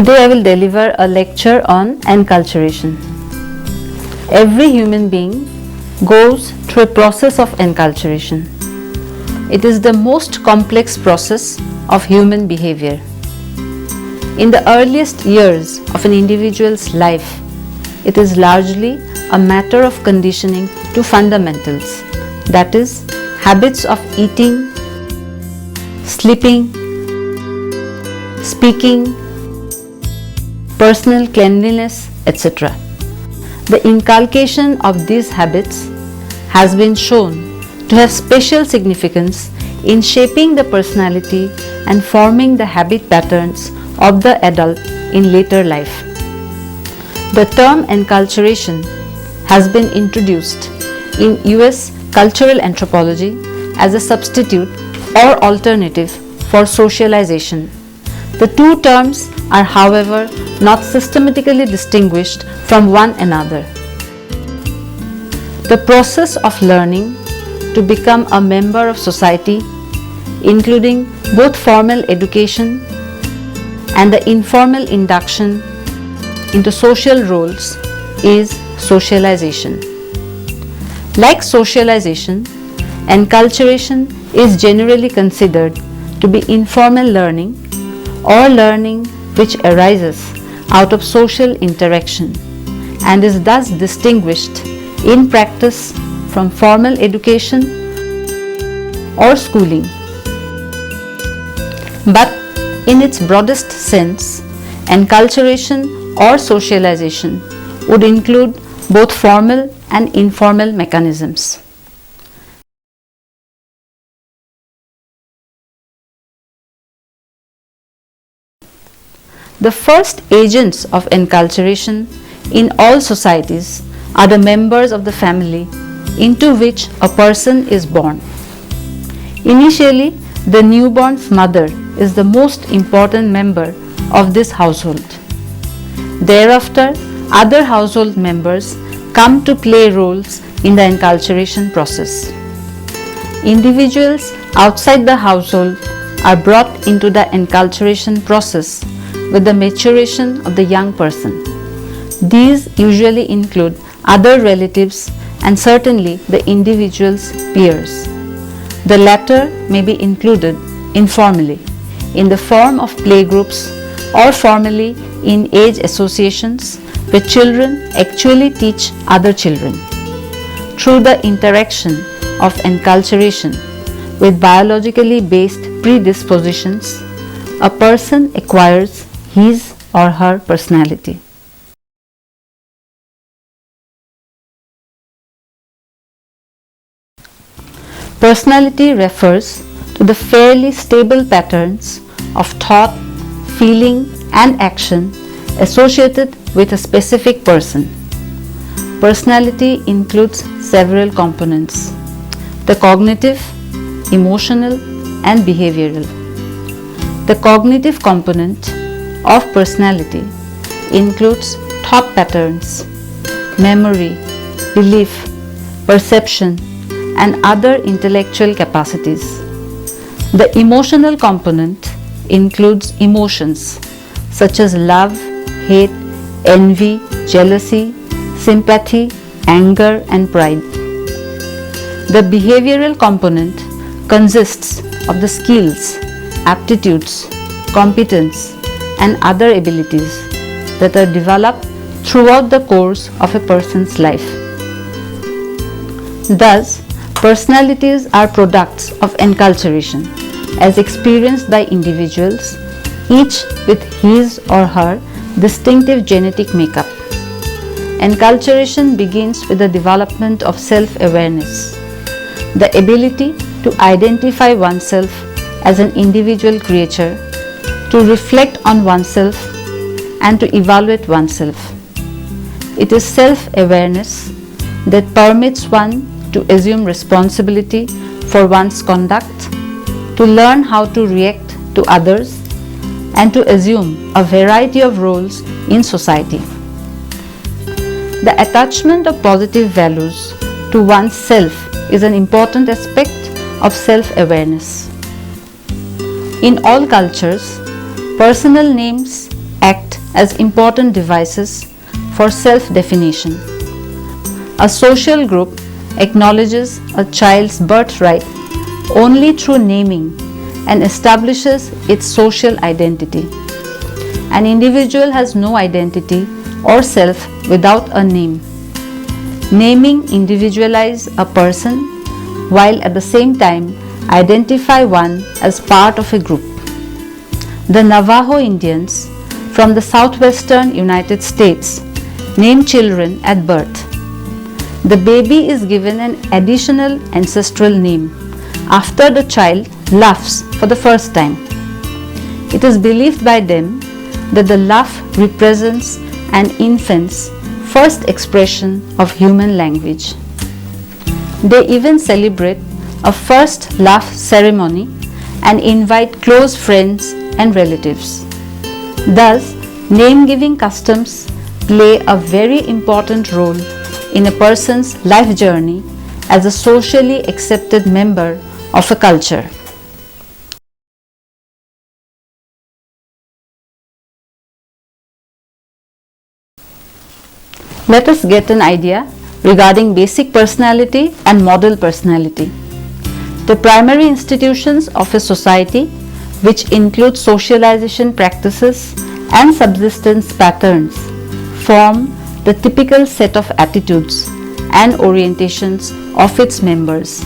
Today I will deliver a lecture on enculturation. Every human being goes through a process of enculturation. It is the most complex process of human behavior. In the earliest years of an individual's life, it is largely a matter of conditioning to fundamentals, that is, habits of eating, sleeping, speaking, personal cleanliness, etc. The inculcation of these habits has been shown to have special significance in shaping the personality and forming the habit patterns of the adult in later life. The term enculturation has been introduced in US cultural anthropology as a substitute or alternative for socialization. The two terms are, however, not systematically distinguished from one another. The process of learning to become a member of society, including both formal education and the informal induction into social roles, is socialization. Like socialization, enculturation is generally considered to be informal learning or learning which arises out of social interaction and is thus distinguished in practice from formal education or schooling. But in its broadest sense, enculturation or socialization would include both formal and informal mechanisms. The first agents of enculturation in all societies are the members of the family into which a person is born. Initially, the newborn's mother is the most important member of this household. Thereafter, other household members come to play roles in the enculturation process. Individuals outside the household are brought into the enculturation process with the maturation of the young person. These usually include other relatives and certainly the individual's peers. The latter may be included informally in the form of playgroups or formally in age associations where children actually teach other children. Through the interaction of enculturation with biologically based predispositions, a person acquires his or her personality. Personality refers to the fairly stable patterns of thought, feeling, and action associated with a specific person. Personality includes several components: the cognitive, emotional, and behavioral. The cognitive component of personality includes thought patterns, memory, belief, perception, and other intellectual capacities. The emotional component includes emotions such as love, hate, envy, jealousy, sympathy, anger, and pride. The behavioral component consists of the skills, aptitudes, competence, and other abilities that are developed throughout the course of a person's life. Thus, personalities are products of enculturation as experienced by individuals, each with his or her distinctive genetic makeup. Enculturation begins with the development of self-awareness, the ability to identify oneself as an individual creature, to reflect on oneself, and to evaluate oneself. It is self-awareness that permits one to assume responsibility for one's conduct, to learn how to react to others, and to assume a variety of roles in society. The attachment of positive values to one's self is an important aspect of self-awareness. In all cultures, personal names act as important devices for self-definition. A social group acknowledges a child's birthright only through naming and establishes its social identity. An individual has no identity or self without a name. Naming individualizes a person while at the same time identify one as part of a group. The Navajo Indians from the southwestern United States name children at birth. The baby is given an additional ancestral name after the child laughs for the first time. It is believed by them that the laugh represents an infant's first expression of human language. They even celebrate a first laugh ceremony and invite close friends and relatives. Thus, name-giving customs play a very important role in a person's life journey as a socially accepted member of a culture. Let us get an idea regarding basic personality and model personality. The primary institutions of a society, which include socialization practices and subsistence patterns, form the typical set of attitudes and orientations of its members,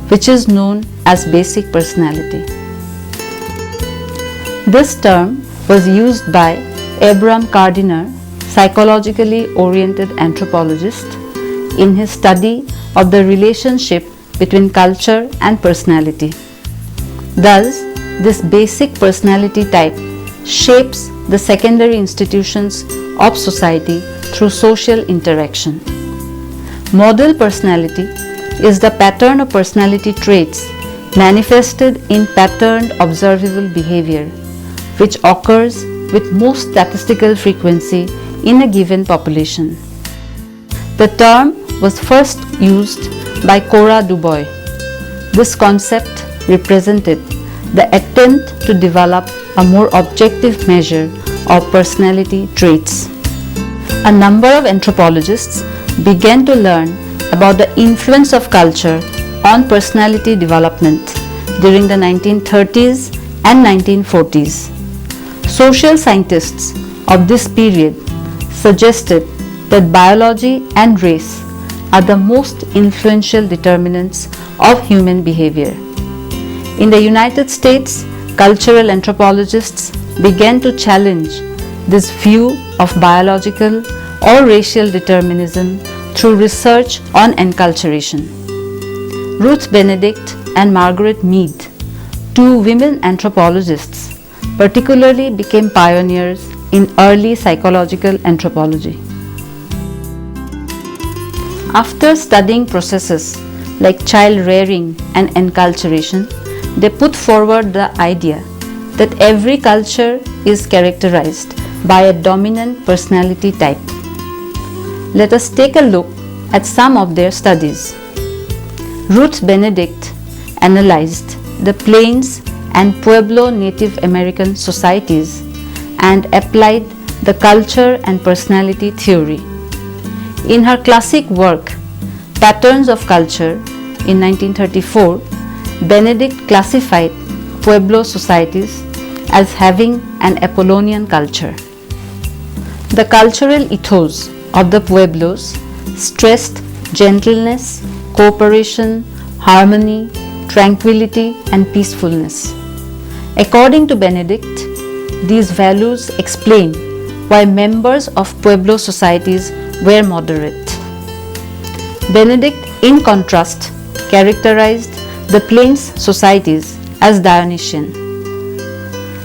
which is known as basic personality. This term was used by Abram Gardiner, psychologically oriented anthropologist, in his study of the relationship between culture and personality. Thus, this basic personality type shapes the secondary institutions of society through social interaction. Model personality is the pattern of personality traits manifested in patterned observable behavior, which occurs with most statistical frequency in a given population. The term was first used by Cora Dubois. This concept represented the attempt to develop a more objective measure of personality traits. A number of anthropologists began to learn about the influence of culture on personality development during the 1930s and 1940s. Social scientists of this period suggested that biology and race are the most influential determinants of human behavior. In the United States, cultural anthropologists began to challenge this view of biological or racial determinism through research on enculturation. Ruth Benedict and Margaret Mead, two women anthropologists, particularly became pioneers in early psychological anthropology. After studying processes like child rearing and enculturation, they put forward the idea that every culture is characterized by a dominant personality type. Let us take a look at some of their studies. Ruth Benedict analyzed the Plains and Pueblo Native American societies and applied the culture and personality theory. In her classic work, Patterns of Culture, in 1934, Benedict classified Pueblo societies as having an Apollonian culture. The cultural ethos of the Pueblos stressed gentleness, cooperation, harmony, tranquility, and peacefulness. According to Benedict, these values explain why members of Pueblo societies were moderate. Benedict, in contrast, characterized the Plains societies as Dionysian.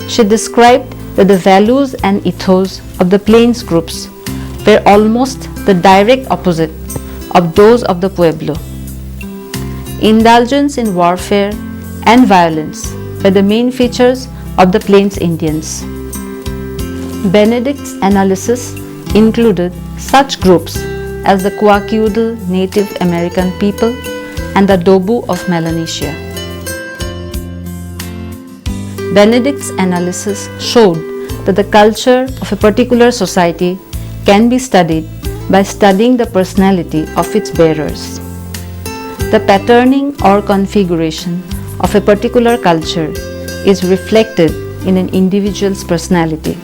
She described that the values and ethos of the Plains groups were almost the direct opposite of those of the Pueblo. Indulgence in warfare and violence were the main features of the Plains Indians. Benedict's analysis included such groups as the Kwakiutl Native American people and the Dobu of Melanesia. Benedict's analysis showed that the culture of a particular society can be studied by studying the personality of its bearers. The patterning or configuration of a particular culture is reflected in an individual's personality.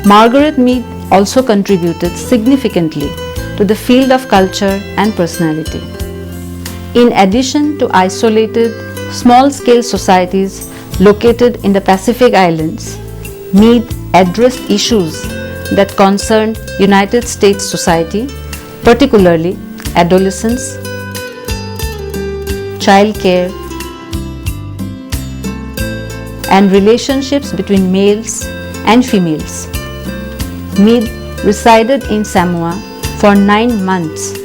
Margaret Mead also contributed significantly to the field of culture and personality. In addition to isolated, small-scale societies located in the Pacific Islands, Mead addressed issues that concerned United States society, particularly adolescence, child care, and relationships between males and females. Mead resided in Samoa for 9 months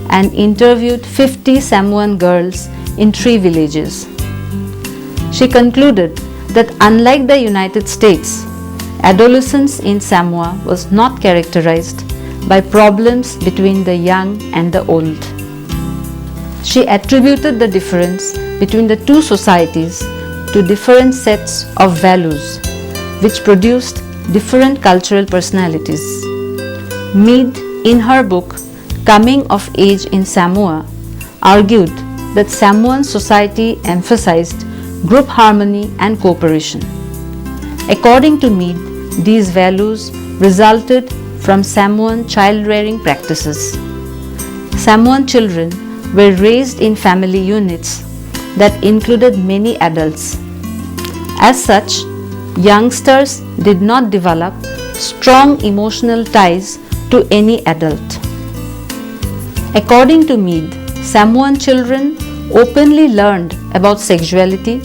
and interviewed 50 Samoan girls in 3 villages. She concluded that unlike the United States, adolescence in Samoa was not characterized by problems between the young and the old. She attributed the difference between the two societies to different sets of values, which produced different cultural personalities. Mead, in her book Coming of Age in Samoa, argued that Samoan society emphasized group harmony and cooperation. According to Mead, these values resulted from Samoan child-rearing practices. Samoan children were raised in family units that included many adults. As such, youngsters did not develop strong emotional ties to any adult. According to Mead, Samoan children openly learned about sexuality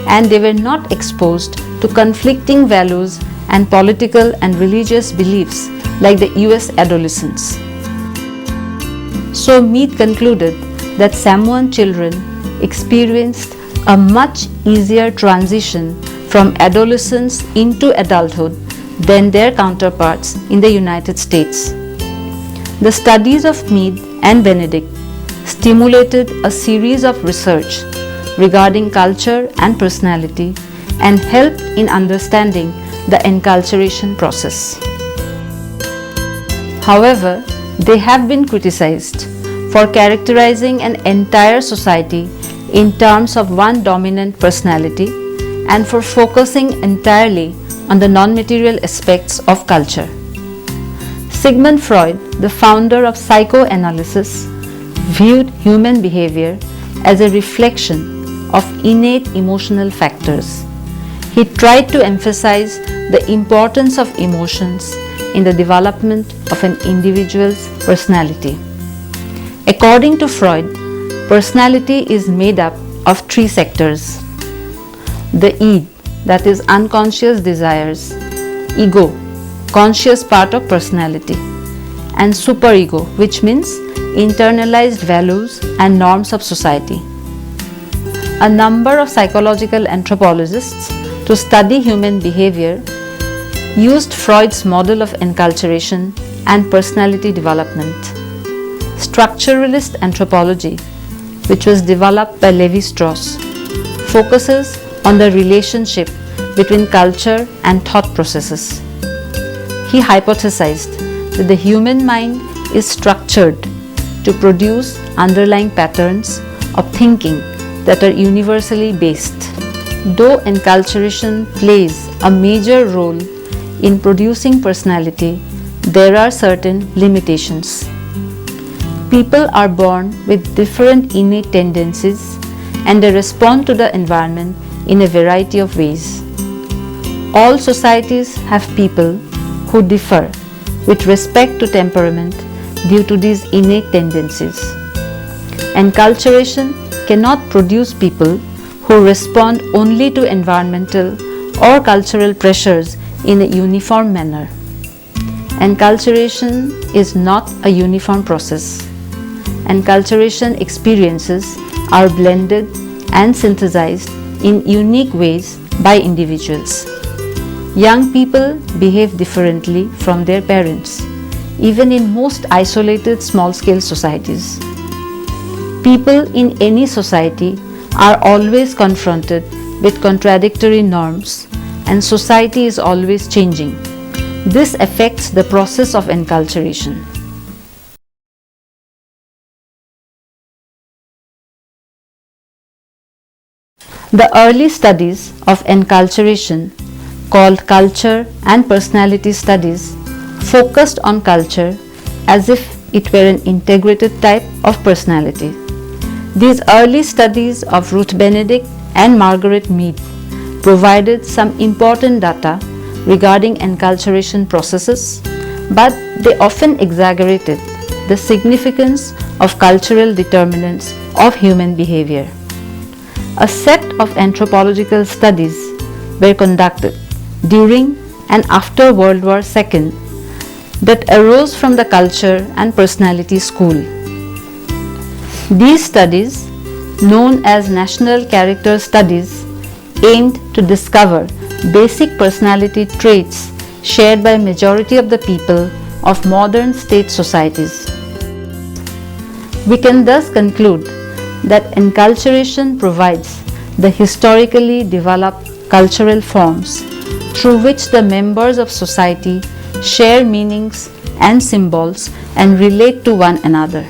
and they were not exposed to conflicting values and political and religious beliefs like the US adolescents. So Mead concluded that Samoan children experienced a much easier transition from adolescence into adulthood than their counterparts in the United States. The studies of Mead and Benedict stimulated a series of research regarding culture and personality and helped in understanding the enculturation process. However, they have been criticized for characterizing an entire society in terms of one dominant personality and for focusing entirely on the non-material aspects of culture. Sigmund Freud, the founder of psychoanalysis, viewed human behavior as a reflection of innate emotional factors. He tried to emphasize the importance of emotions in the development of an individual's personality. According to Freud, personality is made up of 3 sectors: the id, that is unconscious desires; ego, conscious part of personality; and superego, which means internalized values and norms of society. A number of psychological anthropologists to study human behavior used Freud's model of enculturation and personality development. Structuralist anthropology, which was developed by Levi-Strauss, focuses on the relationship between culture and thought processes. He hypothesized that the human mind is structured to produce underlying patterns of thinking that are universally based. Though enculturation plays a major role in producing personality, there are certain limitations. People are born with different innate tendencies and they respond to the environment in a variety of ways. All societies have people who differ with respect to temperament due to these innate tendencies. Enculturation cannot produce people who respond only to environmental or cultural pressures in a uniform manner. Enculturation is not a uniform process. Enculturation experiences are blended and synthesized in unique ways by individuals. Young people behave differently from their parents, even in most isolated small-scale societies. People in any society are always confronted with contradictory norms and society is always changing. This affects the process of enculturation. The early studies of enculturation, called culture and personality studies, focused on culture as if it were an integrated type of personality. These early studies of Ruth Benedict and Margaret Mead provided some important data regarding enculturation processes, but they often exaggerated the significance of cultural determinants of human behavior. A set of anthropological studies were conducted during and after World War II that arose from the culture and personality school. These studies, known as National Character Studies, aimed to discover basic personality traits shared by majority of the people of modern state societies. We can thus conclude that enculturation provides the historically developed cultural forms through which the members of society share meanings and symbols and relate to one another.